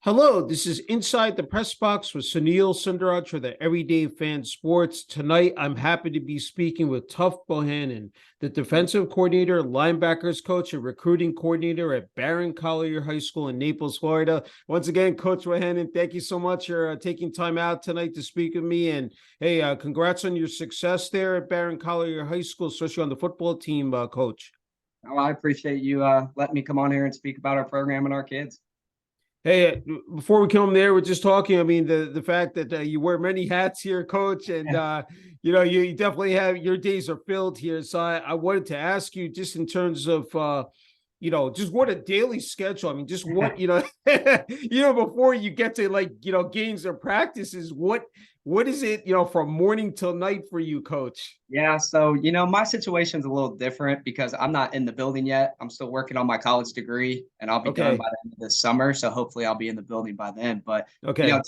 Hello, this is Inside the Press Box with Sunil Sunder Raj for the Everyday Fan Sports. Tonight, I'm happy to be speaking with Tuff Bohannon, the defensive coordinator, linebackers coach, and recruiting coordinator at Barron Collier High School in Naples, Florida. Once again, Coach Bohannon, thank you so much for taking time out tonight to speak with me. And hey, congrats on your success there at Barron Collier High School, especially on the football team, Coach. Oh, I appreciate you letting me come on here and speak about our program and our kids. Hey, before we come there, we're just talking. I mean, the fact that you wear many hats here, Coach, and you definitely have your days are filled here. So I wanted to ask you, just in terms of just what a daily schedule. I mean, just what before you get to games or practices, what is it from morning till night for you, Coach? Yeah, so my situation's a little different because I'm not in the building yet. I'm still working on my college degree, and I'll be done by Okay, the end of this summer. So hopefully, I'll be in the building by then. But okay,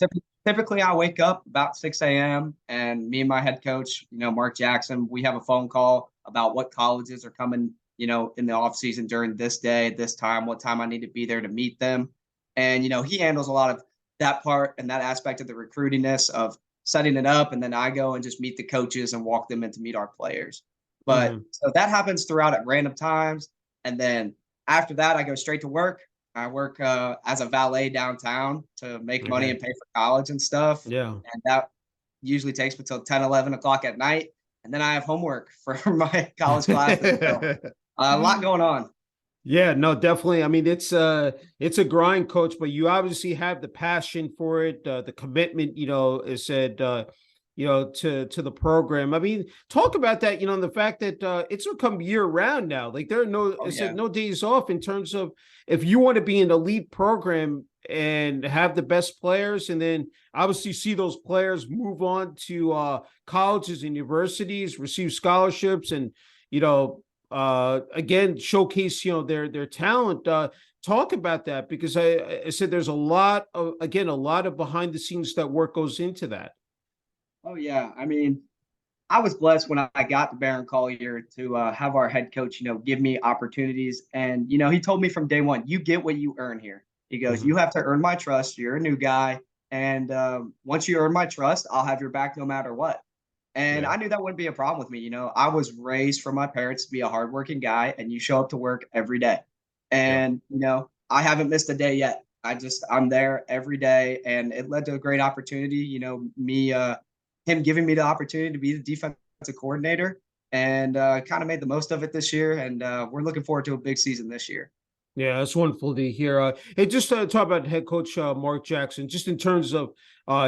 typically, I wake up about 6 a.m. and me and my head coach, Mark Jackson, we have a phone call about what colleges are coming, in the off season during this day, this time, what time I need to be there to meet them, and he handles a lot of that part and that aspect of the recruitingness of setting it up, and then I go and just meet the coaches and walk them in to meet our players. But hmm so that happens throughout at random times, and then after that, I go straight to work. I work as a valet downtown to make money okay, and pay for college and stuff, yeah. and that usually takes me till 10, 11 o'clock at night, and then I have homework for my college classes. So a lot going on. Yeah, no, definitely. I mean, it's a grind, coach, but you obviously have the passion for it, the commitment, is said to the program. I mean, talk about that, and the fact that it's become year round now. Like there are Oh it said yeah. no days off in terms of if you want to be an elite program and have the best players, and then obviously see those players move on to colleges and universities, receive scholarships, and you know again showcase their talent. Talk about that, because I said there's a lot of behind the scenes that work goes into that. Oh yeah. I mean, I was blessed when I got to Barron Collier to have our head coach, give me opportunities. And, he told me from day one, you get what you earn here. He goes, Mm-hmm. you have to earn my trust. You're a new guy. And once you earn my trust, I'll have your back no matter what. And Yeah. I knew that wouldn't be a problem with me. I was raised from my parents to be a hardworking guy, and you show up to work every day. Yeah. And, I haven't missed a day yet. I'm there every day. And it led to a great opportunity, him giving me the opportunity to be the defensive coordinator, and kind of made the most of it this year. And we're looking forward to a big season this year. Yeah, that's wonderful to hear. Hey, just talk about head coach Mark Jackson, just in terms of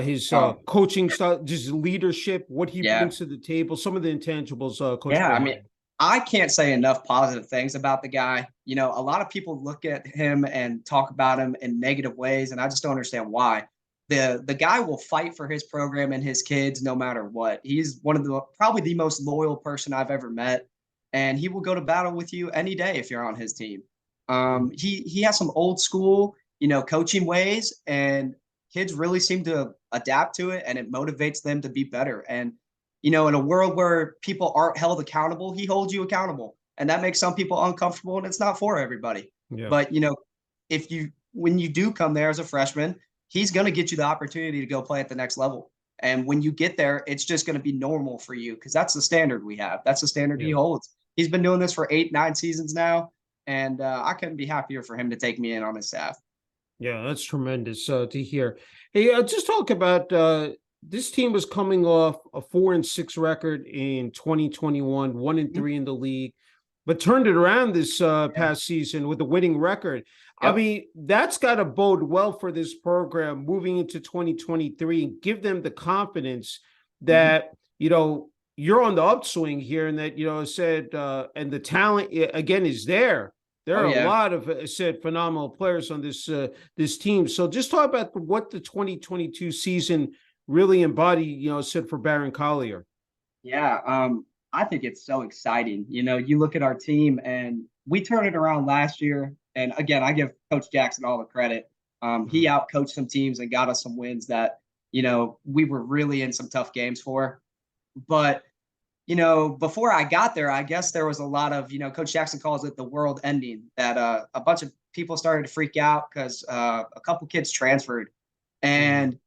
his Oh, coaching style, just leadership, what he yeah. brings to the table, some of the intangibles, Coach Yeah. I mean, Bohannon. I can't say enough positive things about the guy. A lot of people look at him and talk about him in negative ways, and I just don't understand why. The guy will fight for his program and his kids no matter what. He's one of the probably the most loyal person I've ever met, and he will go to battle with you any day if you're on his team. Mhm. He has some old school, coaching ways, and kids really seem to adapt to it, and it motivates them to be better. And in a world where people aren't held accountable, he holds you accountable, and that makes some people uncomfortable, and it's not for everybody. Yeah. But if you when you do come there as a freshman, he's going to get you the opportunity to go play at the next level. And when you get there, it's just going to be normal for you because that's the standard we have. That's the standard he Yeah. holds. He's been doing this for 8, 9 seasons now, and I couldn't be happier for him to take me in on his staff. Yeah, that's tremendous to hear. Hey, just talk about this team was coming off a 4-6 record in 2021, 1-3 in the league, but turned it around this Yeah. past season with a winning record. I Yep. mean, that's got to bode well for this program moving into 2023 and give them the confidence Mhm. that, you're on the upswing here, and that, said, and the talent again is there. There Oh are a yeah. lot of said phenomenal players on this team. So just talk about what the 2022 season really embodied, said for Barron Collier. Yeah, I think it's so exciting. You look at our team and we turned it around last year. And again, I give Coach Jackson all the credit. He Mhm. outcoached some teams and got us some wins that, we were really in some tough games for. But before I got there, I guess there was a lot of, Coach Jackson calls it the world ending, that a bunch of people started to freak out because a couple kids transferred. Mhm. And,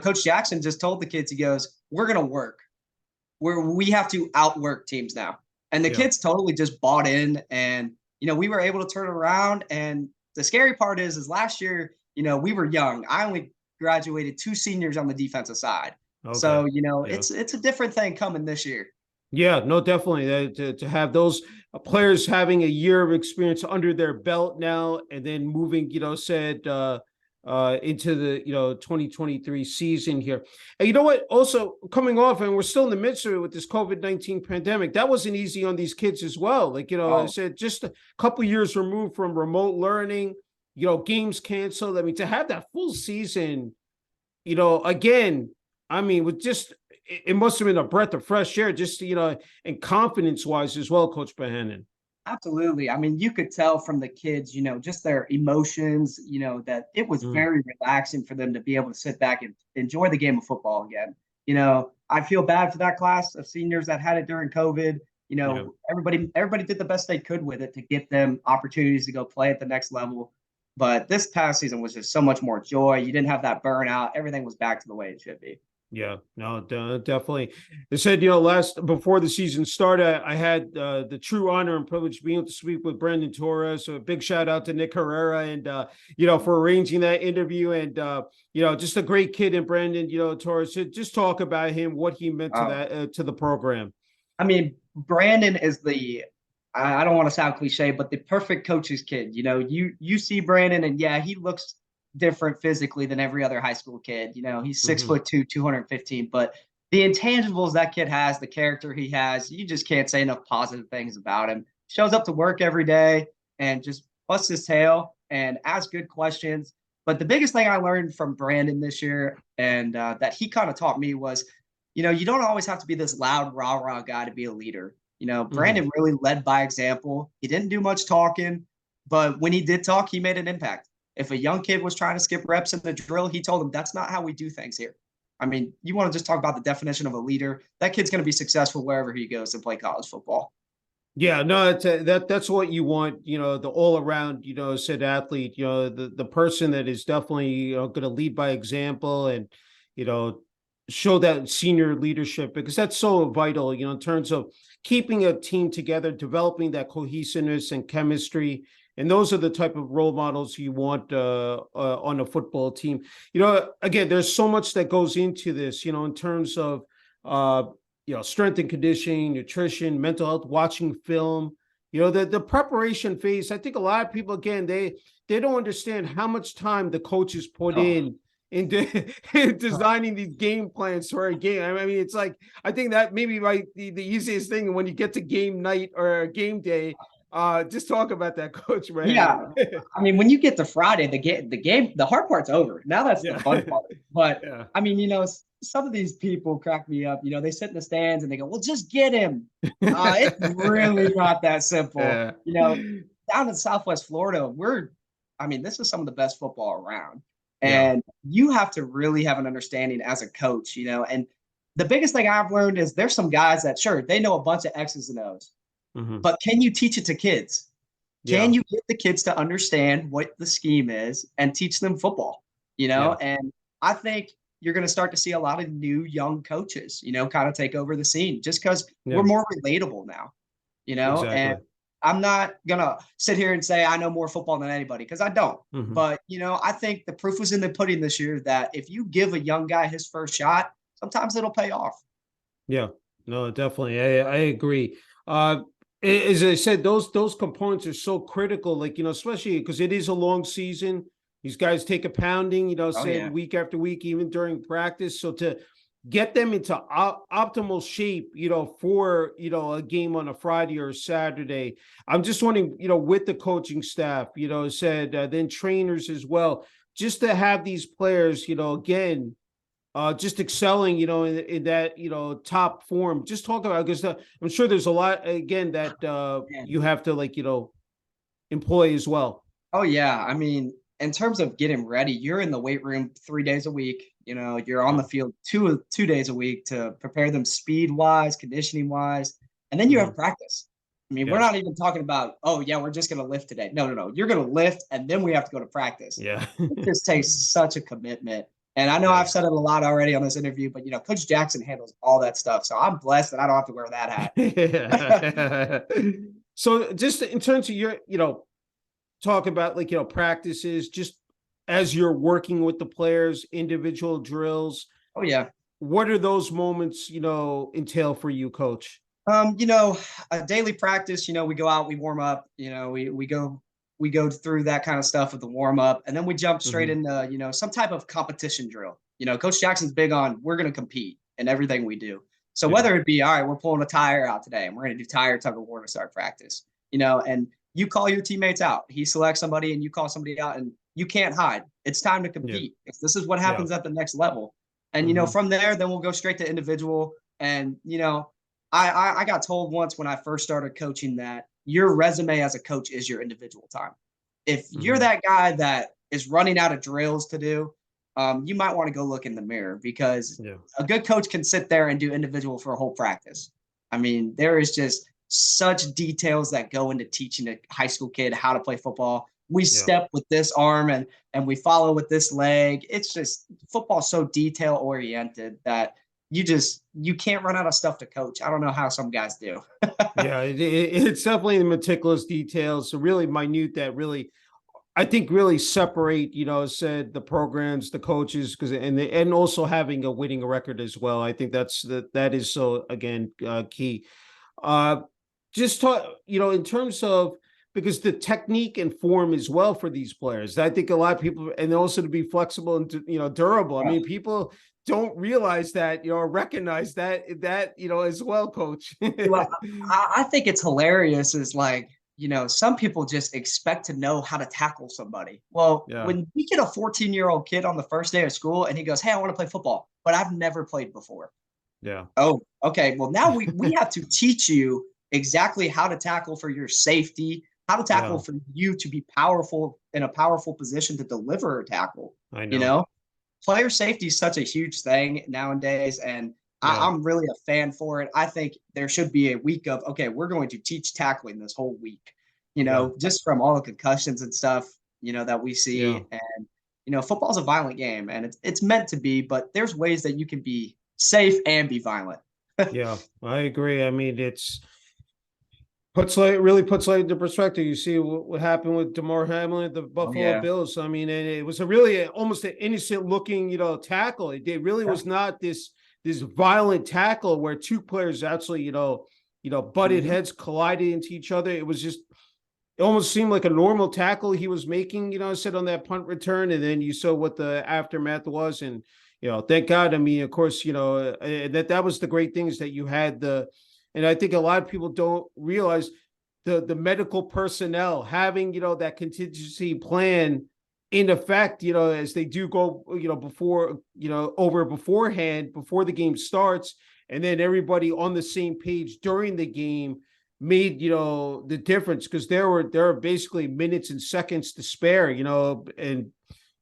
Coach Jackson just told the kids, he goes, we're going to work. We have to outwork teams now. And the Yeah. kids totally just bought in. And, we were able to turn it around. And the scary part is last year, we were young. I only graduated 2 seniors on the defensive side. Okay. So, Yeah. it's a different thing coming this year. Yeah, no, definitely. To have those players having a year of experience under their belt now, and then moving, into the 2023 season here. And you know what? Also coming off, and we're still in the midst of it with this COVID-19 pandemic. That wasn't easy on these kids as well. Like I Oh, said, just a couple years removed from remote learning, games canceled. I mean, to have that full season, again, I mean, with just it must have been a breath of fresh air, just and confidence wise as well, Coach Bohannon. absolutely. I mean, you could tell from the kids, just their emotions, that it was Mm, very relaxing for them to be able to sit back and enjoy the game of football again. I feel bad for that class of seniors that had it during COVID. yeah. Everybody did the best they could with it to get them opportunities to go play at the next level. But this past season was just so much more joy. You didn't have that burnout. Everything was back to the way it should be. Yeah, no, definitely. They said, before the season started, I had the true honor and privilege of being able to speak with Brandon Torres. So a big shout out to Nick Herrera and, for arranging that interview. And, just a great kid in Brandon, Torres. So just talk about him, what he meant to to the program. I mean, Brandon is I don't want to sound cliche, but the perfect coach's kid. You see Brandon, and yeah, he looks different physically than every other high school kid. He's six Mhm. foot two, 215, but the intangibles that kid has, the character he has, you just can't say enough positive things about him. Shows up to work every day and just busts his tail and asks good questions. But the biggest thing I learned from Brandon this year, and that he kind of taught me was, you don't always have to be this loud, rah guy to be a leader. Mhm. Brandon really led by example. He didn't do much talking, but when he did talk, he made an impact. If a young kid was trying to skip reps in the drill, he told them that's not how we do things here. I mean, you want to just talk about the definition of a leader. That kid's going to be successful wherever he goes to play college football. Yeah, no, that's what you want, the all around, said athlete, the person that is definitely, going to lead by example and, you know, show that senior leadership because that's so vital, in terms of keeping a team together, developing that cohesiveness and chemistry. And those are the type of role models you want on a football team. Again, there's so much that goes into this, in terms of uh, strength and conditioning, nutrition, mental health, watching film, the preparation phase. I think a lot of people, again, they don't understand how much time the coaches put Oh, into designing these game plans for a game. I mean, it's like, I think that maybe like the easiest thing when you get to game night or game day, just talk about that, Coach, man. yeah. I mean, when you get to Friday, the hard part's over. Now that's the Yeah. fun part. But Yeah. I mean, some of these people crack me up. They sit in the stands and they go, "Well, just get him." It's really not that simple. Yeah. Down in Southwest Florida, I mean, this is some of the best football around. Yeah. And you have to really have an understanding as a coach, and the biggest thing I've learned is there's some guys that sure they know a bunch of X's and O's, Mhm. but can you teach it to kids? Can Yeah. you get the kids to understand what the scheme is and teach them football? Yeah. And I think you're going to start to see a lot of new young coaches, kind of take over the scene just because we're Yeah. more relatable now, and Exactly. I'm not going to sit here and say I know more football than anybody because I don't. Mhm. But, I think the proof was in the pudding this year that if you give a young guy his first shot, sometimes it'll pay off. Yeah, no, definitely. I agree. As I said, those components are so critical, like, especially because it is a long season. These guys take a pounding, Oh, said yeah. week after week, even during practice. So to get them into optimal shape, for, a game on a Friday or a Saturday. I'm just wondering, with the coaching staff, said then trainers as well, just to have these players, again, just excelling, in that, top form. Just talk about because I'm sure there's a lot again that Man. you have to like, employ as well. Oh yeah, I mean, in terms of getting ready, you're in the weight room 3 days a week. You're on Yeah. the field 2 days a week to prepare them speed wise, conditioning wise, and then you Mhm. have practice. I mean, we're Yeah. not even talking about, oh yeah, we're just going to lift today. No, no, no. You're going to lift and then we have to go to practice. Yeah. It just takes such a commitment. And I know Yeah. I've said it a lot already on this interview, but Coach Jackson handles all that stuff. So I'm blessed that I don't have to wear that hat. Yeah. So just in terms of your, talk about like, practices, just as you're working with the players, individual drills, Oh yeah. what are those moments, entail for you, coach? A daily practice, we go out, we warm up, we go through that kind of stuff with the warm up, and then we jump straight Hmm. into, some type of competition drill. Coach Jackson's big on we're going to compete in everything we do. So Yeah. whether it be, all right, we're pulling a tire out today and we're going to do tire tug of war to start practice, and you call your teammates out. He selects somebody and you call somebody out, and you can't hide. It's time to Yeah. compete. This is what Yeah. happens at the next level. And, Hmm. from there, then we'll go straight to individual. And, I got told once when I first started coaching that your resume as a coach is your individual time. If you're Hmm. that guy that is running out of drills to do, you might want to go look in the mirror, because Yeah. a good coach can sit there and do individual for a whole practice. I mean, there is just such details that go into teaching a high school kid how to play football. We Yeah. step with this arm and we follow with this leg. It's just football so detail oriented that you can't run out of stuff to coach. I don't know how some guys do. Yeah. It's definitely the meticulous details, so really minute that really, I think, really separate, said the programs, the coaches, because and also having a winning record as well. I think that is so again key. Uh, just talk, in terms of, because the technique and form as well for these players. I think a lot of people, and also to be flexible and durable. I mean, people don't realize that, or recognize that as well, coach. Well, I think it's hilarious is like, some people just expect to know how to tackle somebody. Well, Yeah. when we get a 14-year-old kid on the first day of school and he goes, hey, I want to play football, but I've never played before. Yeah. Oh, okay. Well, now we have to teach you exactly how to tackle for your safety, how to tackle Yeah. for you to be powerful in a powerful position to deliver a tackle. I You know. know, player safety is such a huge thing nowadays, and Yeah. I'm really a fan for it. I think there should be a week of, okay, we're going to teach tackling this whole week. Yeah. Just from all the concussions and stuff, that we Yeah. see, and football's a violent game, and it's meant to be, but there's ways that you can be safe and be violent. Yeah. I agree. I mean, it's really puts light into perspective. You see what happened with DeMar Hamlin at the Oh Buffalo yeah. Bills. I mean, and it was a really almost an innocent looking, tackle. It really was not this violent tackle where two players actually, butted Mhm. heads, collided into each other. It was just, it almost seemed like a normal tackle he was making, said on that punt return, and then you saw what the aftermath was, and thank God. I mean, of course, that was the great thing, is that you had and I think a lot of people don't realize the medical personnel having that contingency plan in effect, as they do go, before over beforehand before the game starts, and then everybody on the same page during the game made the difference, because there were basically minutes and seconds to spare, and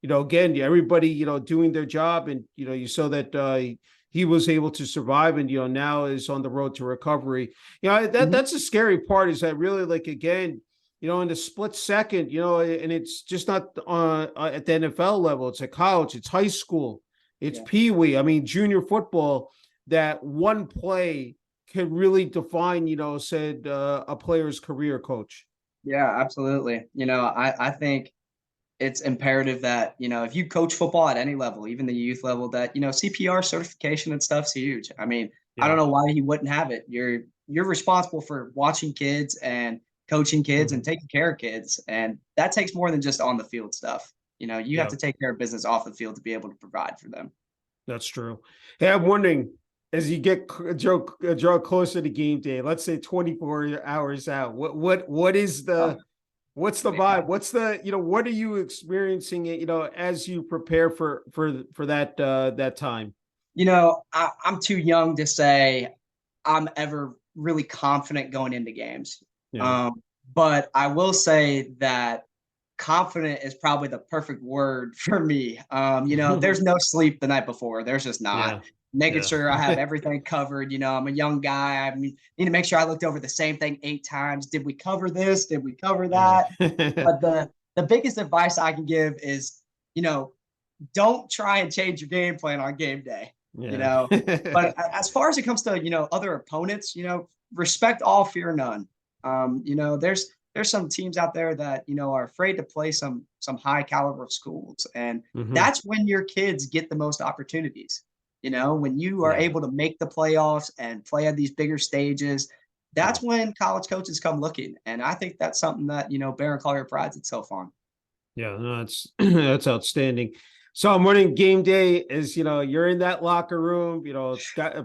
again, everybody doing their job, and you saw that he was able to survive, and now is on the road to recovery. Mhm. That's a scary part, is that really, like, again, in the split second, and it's just not at the NFL level, it's at college, it's high school, it's Yeah. pee-wee, I mean junior football, that one play can really define, said a player's career, coach. Yeah, absolutely. I think it's imperative that, if you coach football at any level, even the youth level, that, CPR certification and stuff's huge. I mean, I don't Yeah. know why he wouldn't have it. You're responsible for watching kids and coaching kids and Mhm. taking care of kids. And that takes more than just on the field stuff. You have Yeah. to take care of business off the field to be able to provide for them. That's true. Hey, I'm wondering, as you get draw closer to game day, let's say 24 hours out, what is Oh, what's the man. vibe? What's the what are you experiencing it, as you prepare for that time? I'm too young to say I'm ever really confident going into games. Yeah. Um, but I will say that confident is probably the perfect word for me. There's no sleep the night before. There's just Yeah. not. making Yeah. sure I have everything covered. I'm a young guy. I need to make sure I looked over the same thing 8 times. Did we cover this? Did we cover Yeah. that? But the biggest advice I can give is, you know, don't try and change your game plan on game day. you Yeah. know. But as far as it comes to, other opponents, respect all, fear none. There's some teams out there that, are afraid to play some high caliber schools. And Mhm. that's when your kids get the most opportunities. When you are Yeah. able to make the playoffs and play at these bigger stages, Yeah. that's when college coaches come looking. And I think that's something that, Barron Collier prides itself on. Yeah, no, that's that's outstanding. So I'm wondering game day is, you're in that locker room,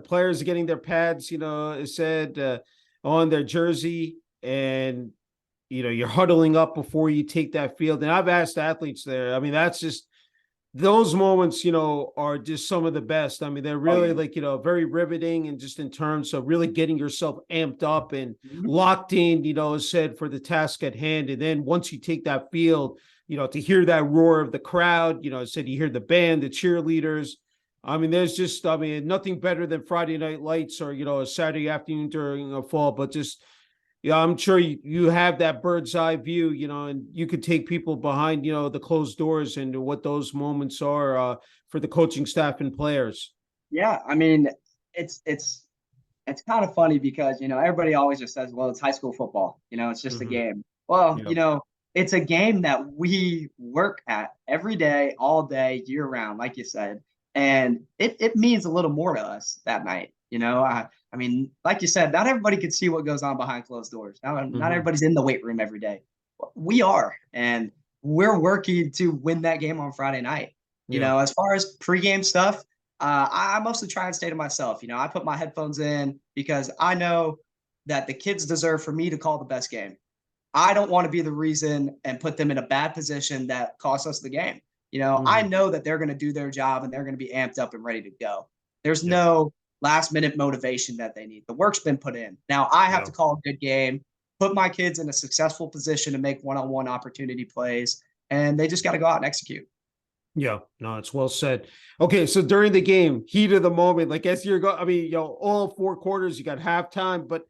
players are getting their pads, it said on their jersey, and you're huddling up before you take that field. And I've asked athletes there. I mean, that's just those moments, are just some of the best. I mean, they're Oh really yeah. like, very riveting, and just in terms of really getting yourself amped up and Mhm. locked in, as said, for the task at hand. And then once you take that field, to hear that roar of the crowd, said you hear the band, the cheerleaders. I mean, there's just, I mean, nothing better than Friday Night Lights or, a Saturday afternoon during a fall, but just, yeah, I'm sure you have that bird's eye view, and you could take people behind, the closed doors and what those moments are for the coaching staff and players. Yeah, I mean, it's kind of funny because everybody always just says, "Well, it's high school football. It's just a Hmm. game." Well, Yeah. it's a game that we work at every day, all day, year round, like you said, and it means a little more to us that night. I mean, like you said, not everybody can see what goes on behind closed doors. Not Hmm. everybody's in the weight room every day. We are, and we're working to win that game on Friday night. Yeah. As far as pregame stuff, I mostly try and stay to myself. I put my headphones in because I know that the kids deserve for me to call the best game. I don't want to be the reason and put them in a bad position that costs us the game. I Hmm. know that they're going to do their job and they're going to be amped up and ready to go. There's Yeah. no last minute motivation that they need. The work's been put in. Now I have Yeah. to call a good game, put my kids in a successful position to make one-on-one opportunity plays, and they just got to go out and execute. Yeah, no, it's well said. Okay, so during the game, heat of the moment, like as you're going, I mean, all 4 quarters, you got halftime, but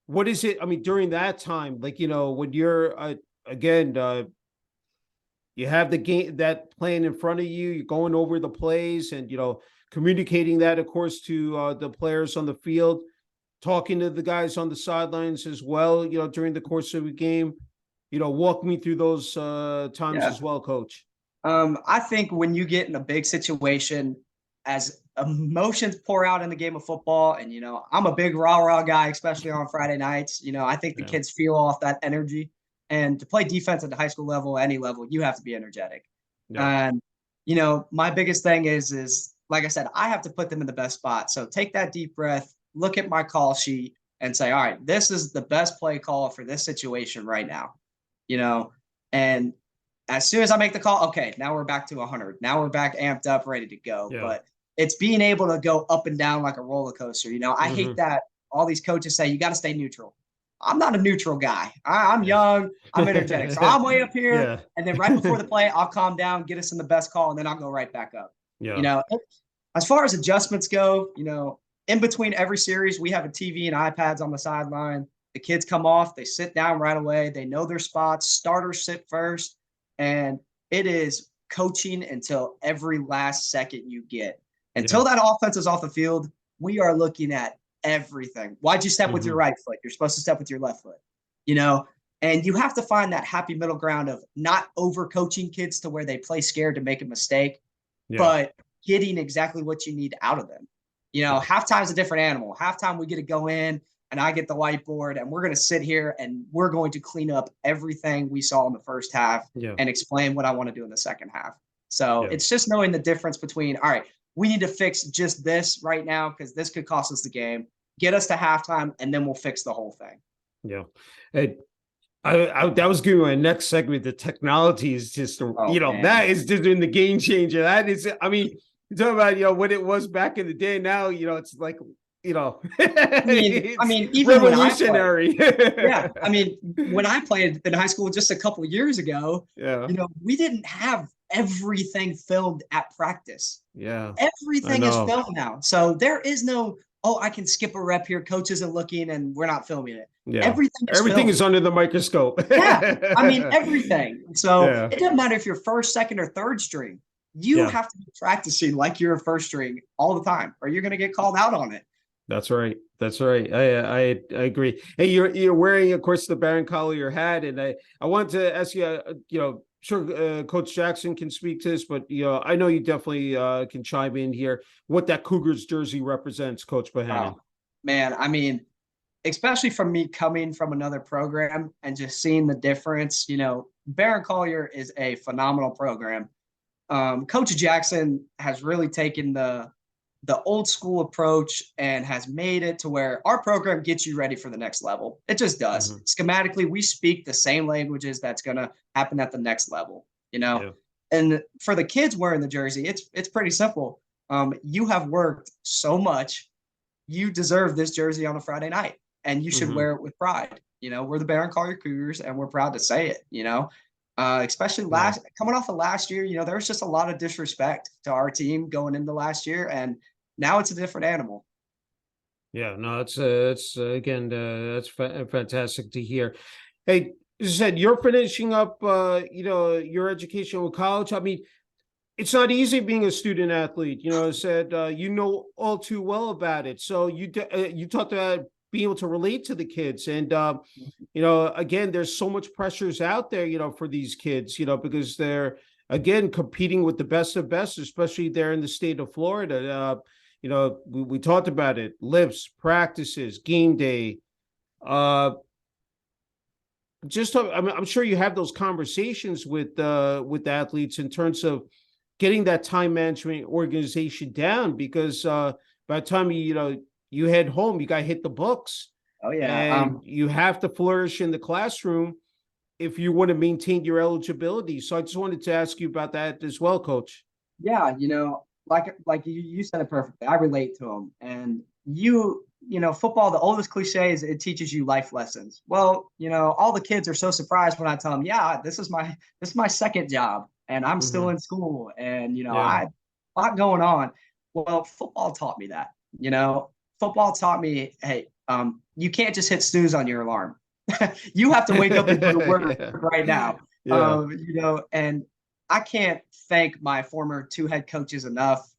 what is it? I mean, during that time, like, when you're again, you have the game that playing in front of you, you're going over the plays and, communicating that, of course, to the players on the field, talking to the guys on the sidelines as well, during the course of the game. Walk me through those times Yeah. as well, coach. I think when you get in a big situation, as emotions pour out in the game of football, and I'm a big rah guy, especially on Friday nights. I think the Yeah. kids feel off that energy, and to play defense at the high school level, any level, you have to be energetic. Yeah. And my biggest thing is like I said, I have to put them in the best spot. So take that deep breath, look at my call sheet, and say, all right, this is the best play call for this situation right now. And as soon as I make the call, okay, now we're back to 100. Now we're back amped up, ready to go. Yeah. But it's being able to go up and down like a roller coaster. I hate Mhm. that all these coaches say you got to stay neutral. I'm not a neutral guy. I'm Yeah. young. I'm energetic. So I'm way up here. Yeah. And then right before the play, I'll calm down, get us in the best call, and then I'll go right back up. You Yeah. know, as far as adjustments go, in between every series, we have a TV and iPads on the sideline. The kids come off, they sit down right away. They know their spots. Starters sit first. And it is coaching until every last second you get. Yeah. Until that offense is off the field, we are looking at everything. Why'd you step with your Mhm. right foot? You're supposed to step with your left foot, you know? And you have to find that happy middle ground of not overcoaching kids to where they play scared to make a mistake, Yeah. but getting exactly what you need out of them. Yeah. Halftime's a different animal. Halftime, we get to go in and I get the whiteboard and we're going to sit here and we're going to clean up everything we saw in the first half Yeah. and explain what I want to do in the second half. So Yeah. it's just knowing the difference between, all right, we need to fix just this right now because this could cost us the game. Get us to halftime and then we'll fix the whole thing. Yeah. And I that was going to my next segment. The technology is just, Oh man. that is just in the game changer. That is, I mean, you talk about, what it was back in the day. Now, it's like, I it's mean, even when I played, revolutionary. yeah, I mean, when I played in high school just a couple of years ago, Yeah. we didn't have everything filmed at practice. Yeah, I Everything is know. filmed now. So there is no, oh, I can skip a rep here. Coach isn't looking and we're not filming it. Yeah. Everything is Everything filmed. is under the microscope. Yeah. I mean, everything. So Yeah. it doesn't matter if you're first, second, or third string. You Yeah. have to be practicing like you're a first string all the time, or you're going to get called out on it. That's right. That's right. I agree. Hey, you're wearing, of course, the Barron Collier hat, and I wanted to ask you, sure, Coach Jackson can speak to this, but I know you definitely can chime in here. What that Cougars jersey represents, Coach Bohannon. Oh, man, I mean, especially from me coming from another program and just seeing the difference, Barron Collier is a phenomenal program. Coach Jackson has really taken the old school approach and has made it to where our program gets you ready for the next level. It just does. Mm-hmm. Schematically, we speak the same languages that's going to happen at the next level, Yeah. And for the kids wearing the jersey, it's pretty simple. You have worked so much. You deserve this jersey on a Friday night, and you should Mm-hmm. wear it with pride. We're the Barron Collier Cougars, and we're proud to say it, especially coming off of last year, there was just a lot of disrespect to our team going into last year, and now it's a different animal. Yeah, no, it's again, that's fantastic to hear. Hey, you said you're finishing up, your education with college. I mean, it's not easy being a student athlete. I said you know all too well about it. So you talked about being able to relate to the kids, and again, there's so much pressures out there, for these kids, because they're again competing with the best of best, especially there in the state of Florida. We talked about it: lifts, practices, game day. I'm sure you have those conversations with athletes in terms of getting that time management organization down, because by the time you head home, you got to hit the books. Oh yeah. And you have to flourish in the classroom if you want to maintain your eligibility. So I just wanted to ask you about that as well, Coach. Yeah, like you said it perfectly. I relate to them, and football. The oldest cliche is it teaches you life lessons. Well, all the kids are so surprised when I tell them, yeah, this is my second job, and I'm still in school, and I a lot going on. Well, football taught me that. Football taught me, hey, you can't just hit snooze on your alarm. You have to wake up and go to work right now. Yeah. And I can't thank my former two head coaches enough,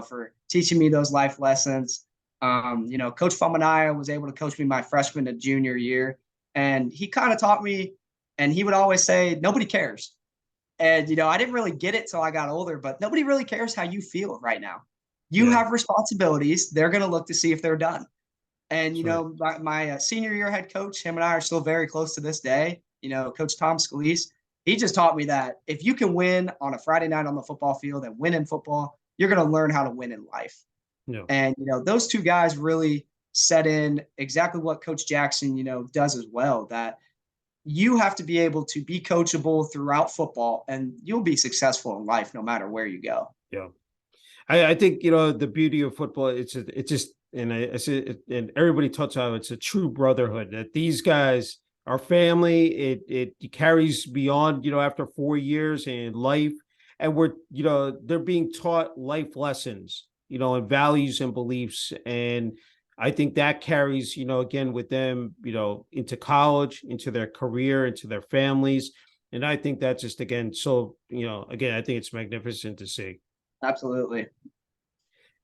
for teaching me those life lessons. Coach Fumanaya was able to coach me my freshman and junior year, and he kind of taught me, and he would always say, nobody cares. And, I didn't really get it till I got older, but nobody really cares how you feel right now. You have responsibilities. They're going to look to see if they're done. And, my senior year head coach, him and I are still very close to this day. Coach Tom Scalise, he just taught me that if you can win on a Friday night on the football field and win in football, you're going to learn how to win in life. Yeah. And, those two guys really set in exactly what Coach Jackson, does as well, that you have to be able to be coachable throughout football, and you'll be successful in life no matter where you go. Yeah. I think, the beauty of football, it's just, and I say, and everybody talks about it's a true brotherhood, that these guys are family. It carries beyond, after 4 years in life, and they're being taught life lessons, and values and beliefs. And I think that carries, again, with them, into college, into their career, into their families. And I think that's just, again, so, again, I think it's magnificent to see. Absolutely.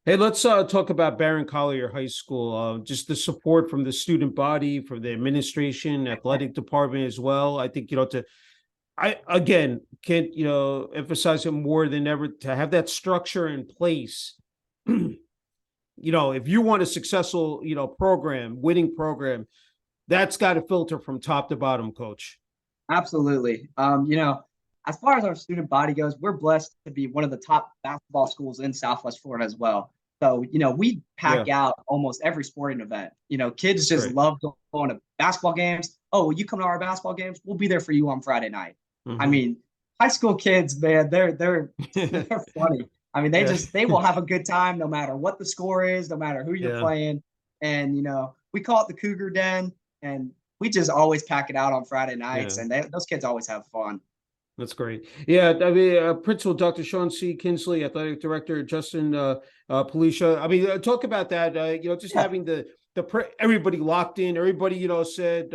Hey, let's talk about Barron Collier High School. Just the support from the student body, from the administration, athletic department as well. I think, I again can't, emphasize it more than ever, to have that structure in place. If you want a successful, program, winning program, that's got to filter from top to bottom, Coach. Absolutely. As far as our student body goes, we're blessed to be one of the top basketball schools in Southwest Florida as well. So, we pack out almost every sporting event. Kids just love going to basketball games. Oh, will you come to our basketball games? We'll be there for you on Friday night. Mm-hmm. I mean, high school kids, man, they're funny. I mean, they will have a good time no matter what the score is, no matter who you're playing. And, we call it the Cougar Den, and we just always pack it out on Friday nights, and those kids always have fun. That's great. Yeah, I mean, Principal Dr. Sean C. Kinsley, Athletic Director Justin Policia. I mean, talk about that. Just Yeah. having everybody locked in, everybody said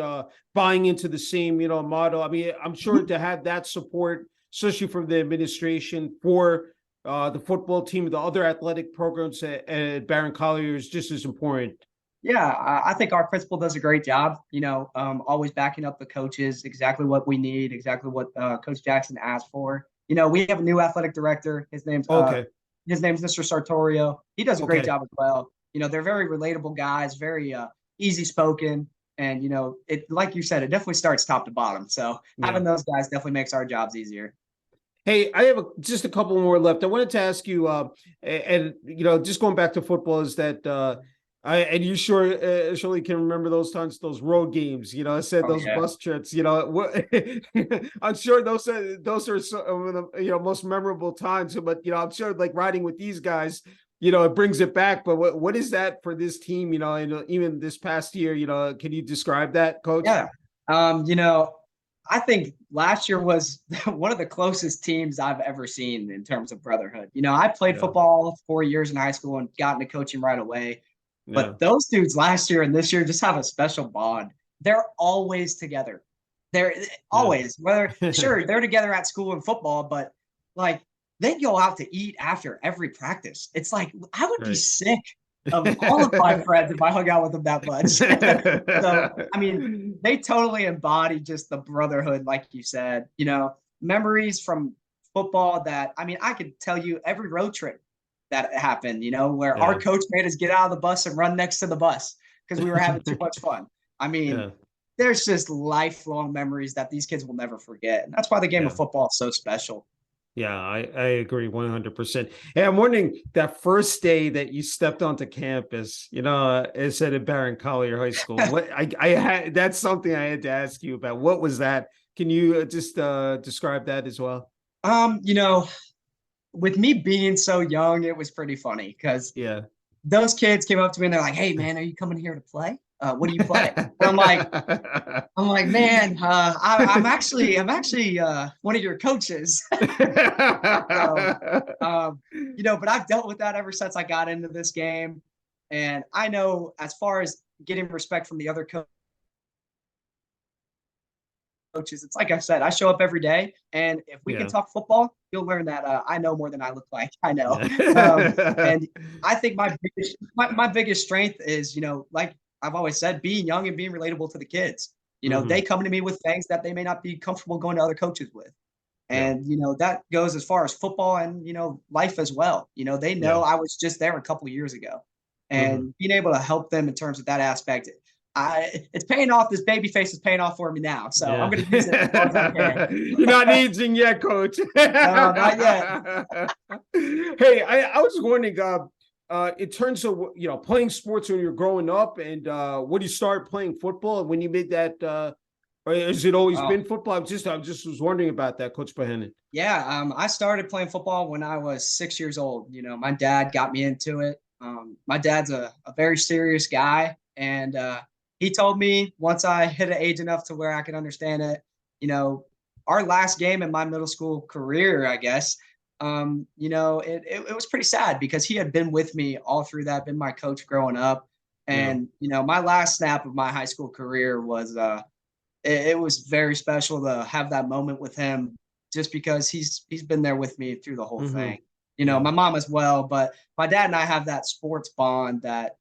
buying into the same model. I mean, I'm sure to have that support, especially from the administration for the football team, the other athletic programs at Barron Collier is just as important. Yeah, I think our principal does a great job, always backing up the coaches, exactly what we need, exactly what Coach Jackson asked for. We have a new athletic director. Okay. His name's Mr. Sartorio. He does a great Okay. job as well. They're very relatable guys, very easy spoken. And, it, like you said, it definitely starts top to bottom. So Yeah. having those guys definitely makes our jobs easier. Hey, I have just a couple more left. I wanted to ask you, and just going back to football, is that and you surely can remember those times, those road games. I said Oh, those yeah. bus trips. I'm sure those are some of the most memorable times. But I'm sure like riding with these guys, it brings it back. But what is that for this team? And even this past year, can you describe that, Coach? Yeah. I think last year was one of the closest teams I've ever seen in terms of brotherhood. I played Yeah. football 4 years in high school and got into coaching right away. Yeah. But those dudes last year and this year just have a special bond. They're always together. They're always, whether sure they're together at school and football, but like they go out to eat after every practice. It's like I would be Right. sick of all of my friends if I hung out with them that much. So I mean, they totally embody just the brotherhood, like you said. Memories from football that I mean, I could tell you every road trip that happened, where our Yeah. coach made us get out of the bus and run next to the bus because we were having too much fun. I mean, Yeah. there's just lifelong memories that these kids will never forget. And that's why the game of Yeah. football is so special. Yeah, I agree 100%. Hey, I'm wondering that first day that you stepped onto campus, it said at Barron Collier High School. What I had that's something I had to ask you about. What was that? Can you just describe that as well? Um, you know, with me being so young, it was pretty funny because Yeah. those kids came up to me and they're like, "Hey, man, are you coming here to play? What do you play?" And I'm like, man, I'm actually one of your coaches. So, but I've dealt with that ever since I got into this game, and I know as far as getting respect from the other coaches, it's like I said, I show up every day, and if we can Yeah. talk football, you'll learn that I know more than I look like. I know, Yeah. and I think my biggest strength is, like I've always said, being young and being relatable to the kids. They Mhm. come to me with things that they may not be comfortable going to other coaches with. Yeah. And, that goes as far as football and, life as well. They Yeah. know I was just there a couple of years ago Mhm. and being able to help them in terms of that aspect. It's paying off. This baby face is paying off for me now. So I'm Yeah. going to use it as long as I can. You're not aging yet, coach. No, not yet. Hey, I was wondering, in terms of playing sports when you're growing up, and when you started playing football, when you made that, or has it always Oh, been football? I just was wondering about that, Coach Bohannon. yeah. I started playing football when I was 6 years old. My dad got me into it. My dad's a very serious guy. And he told me once I hit an age enough to where I could understand it, our last game in my middle school career, I guess, it was pretty sad because he had been with me all through that, been my coach growing up. Yeah. And, my last snap of my high school career was it was very special to have that moment with him just because he's been there with me through the whole Hmm. thing. Yeah. My mom as well, but my dad and I have that sports bond that,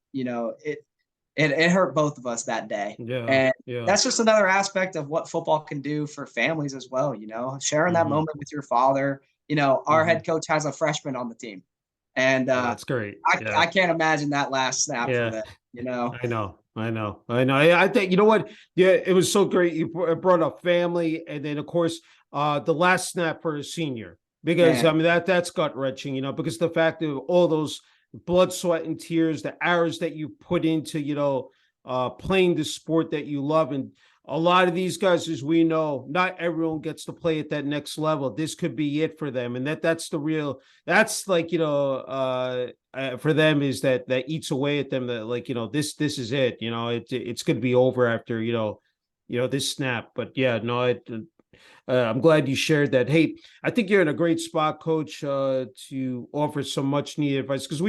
it hurt both of us that day. Yeah. And Yeah. that's just another aspect of what football can do for families as well, sharing that Hmm. moment with your father. Our Hmm. head coach has a freshman on the team. And Oh, that's great. I Yeah. can't imagine that last snap for Yeah. them. I know. I know. I know. I think, what? Yeah, it was so great. You brought up family. And then, of course, the last snap for a senior, because I Man. mean, that's gut wrenching, because the fact of all those blood, sweat, and tears, the hours that you put into, playing the sport that you love. And a lot of these guys, as we know, not everyone gets to play at that next level. This could be it for them. And that's the real, that's like, for them is that eats away at them, that like, this is it, it's going to be over after, this snap. But yeah, no, I'm glad you shared that. Hey, I think you're in a great spot, Coach, to offer some much needed advice because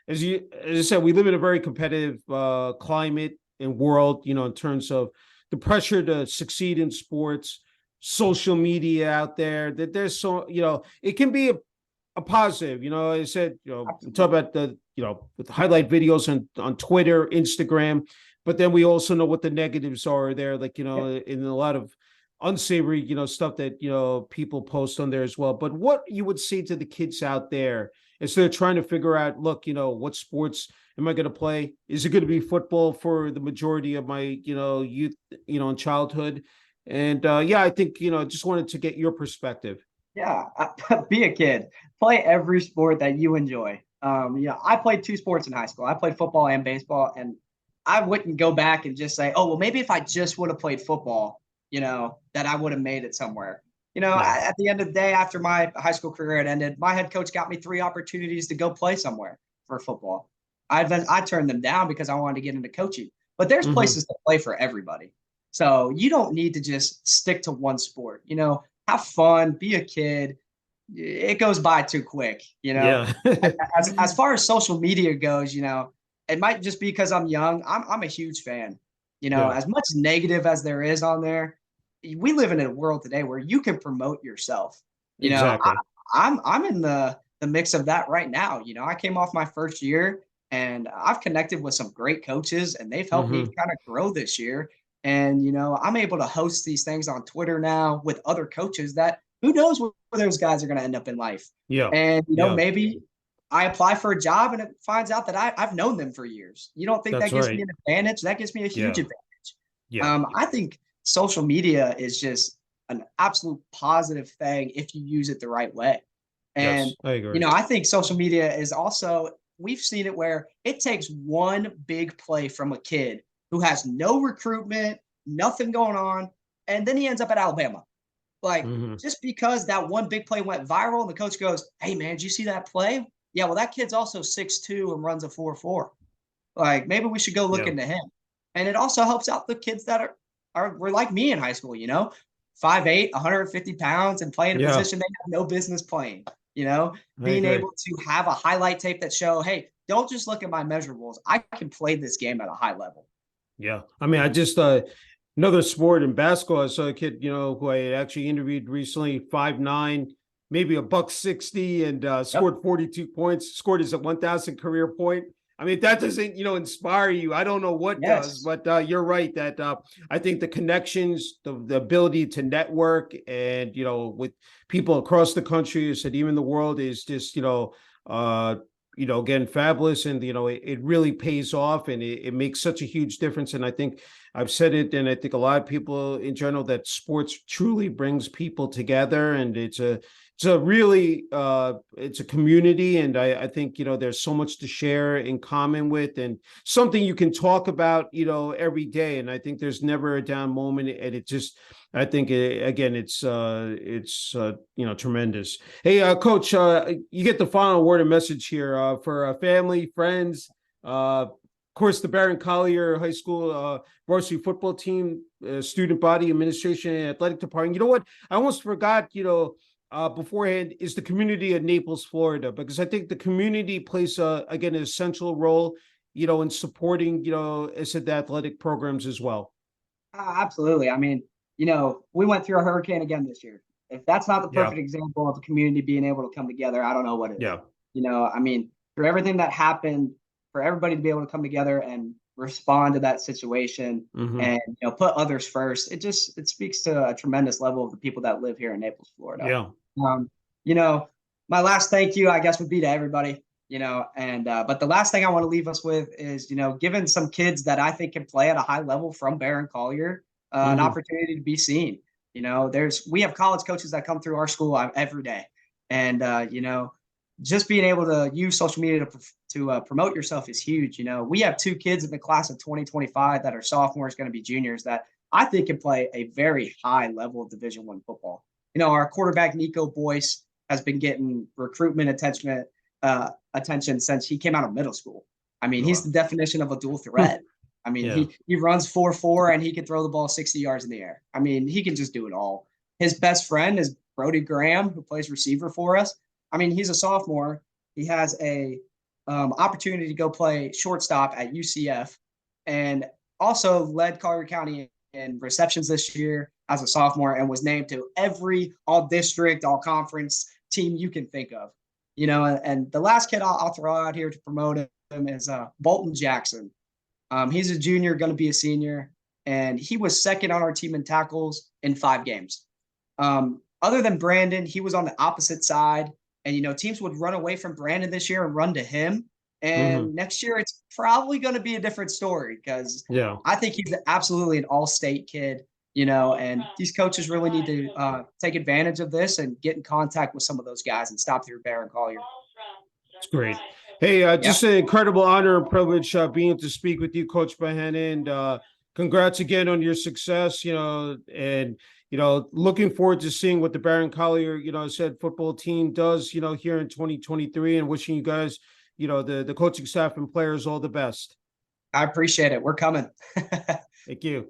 as I said, we live in a very competitive climate and world. In terms of the pressure to succeed in sports, social media out there. That there's it can be a positive. I said, we talk Absolutely. about with highlight videos on Twitter, Instagram, but then we also know what the negatives are there, like, Yeah. in a lot of unsavory, stuff that, people post on there as well. But what you would say to the kids out there as they're trying to figure out, look, what sports am I going to play? Is it going to be football for the majority of my, youth, in childhood? And yeah, I think, just wanted to get your perspective. Yeah, be a kid. Play every sport that you enjoy. I played two sports in high school. I played football and baseball, and I wouldn't go back and just say, "Oh, well, maybe if I just would have played football, that I would have made it somewhere." No. At the end of the day, after my high school career had ended, my head coach got me 3 opportunities to go play somewhere for football. I turned them down because I wanted to get into coaching. But there's Hmm. places to play for everybody. So you don't need to just stick to one sport. Have fun, be a kid. It goes by too quick. Yeah. As far as social media goes, it might just be because I'm young. I'm a huge fan. Yeah, As much negative as there is on there, we live in a world today where you can promote yourself. You know, I, exactly. I'm in the mix of that right now. I came off my first year and I've connected with some great coaches and they've helped me Hmm. kind of grow this year. And I'm able to host these things on Twitter now with other coaches that who knows where those guys are going to end up in life. Yeah. And Yeah. maybe I apply for a job and it finds out that I've known them for years. You don't think that That's gives me right. an advantage? That gives me a huge Yeah. advantage. Yeah. I think social media is just an absolute positive thing if you use it the right way. And, Yes, I agree. I think social media is also, we've seen it where it takes one big play from a kid who has no recruitment, nothing going on, and then he ends up at Alabama. Like, Hmm. just because that one big play went viral and the coach goes, "Hey, man, did you see that play? Yeah, well, that kid's also 6'2" and runs a 4.4. Like, maybe we should go look Yeah. into him." And it also helps out the kids that were like me in high school, 5'8", 150 pounds, and playing a Yeah. position they have no business playing. You know, I being agree. able to have a highlight tape that show, hey, don't just look at my measurables. I can play this game at a high level. Yeah. I mean, I just another sport in basketball. I saw a kid, who I actually interviewed recently, 5'9", maybe a buck 60, and Yep. scored 42 points, scored his 1,000 career point. I mean, if that doesn't, inspire you, I don't know what does, Yes. but you're right that I think the connections, the ability to network and, with people across the country, I said, even the world is just, again, fabulous. And, it really pays off and it makes such a huge difference. And I think I've said it, and I think a lot of people in general, that sports truly brings people together, and it's a really it's a community, and I think there's so much to share in common with, and something you can talk about every day. And I think there's never a down moment, and it just I think again it's tremendous. Hey, Coach, you get the final word of message here for family, friends. Of course, the Barron Collier High School varsity football team, student body administration, and athletic department. You know what? I almost forgot. Beforehand, is the community of Naples, Florida, because I think the community plays again an essential role. In supporting I said the athletic programs as well. Absolutely. I mean, we went through a hurricane again this year. If that's not the Yeah. perfect example of a community being able to come together, I don't know what is. Yeah. I mean, through everything that happened, for everybody to be able to come together and respond to that situation Hmm. and put others first, it speaks to a tremendous level of the people that live here in Naples, Florida. Yeah. Um, you know, my last thank you, I guess, would be to everybody. And but the last thing I want to leave us with is, giving some kids that I think can play at a high level from Barron Collier an Hmm. opportunity to be seen. We have college coaches that come through our school every day, and just being able to use social media to promote yourself is huge. We have two kids in the class of 2025 that are sophomores, going to be juniors, that I think can play a very high level of Division I football. Our quarterback Nico Boyce has been getting recruitment attention since he came out of middle school. I mean, he's Wow. the definition of a dual threat. I mean, Yeah. he runs 4.4 and he can throw the ball 60 yards in the air. I mean, he can just do it all. His best friend is Brody Graham, who plays receiver for us. I mean, he's a sophomore. He has a opportunity to go play shortstop at UCF, and also led Collier County in receptions this year as a sophomore, and was named to every all district, all conference team you can think of. And the last kid I'll throw out here to promote him is Bolton Jackson. He's a junior, going to be a senior, and he was second on our team in tackles in 5 games. Other than Brandon, he was on the opposite side, and teams would run away from Brandon this year and run to him. And next year, it's probably going to be a different story, because I think he's absolutely an all-state kid. And these coaches really need to take advantage of this and get in contact with some of those guys and stop through Barron Collier. It's great. Hey, just an incredible honor and privilege being to speak with you, Coach Bohannon. Congrats again on your success, and looking forward to seeing what the Barron Collier, said football team does, here in 2023, and wishing you guys, the coaching staff and players all the best. I appreciate it. We're coming. Thank you.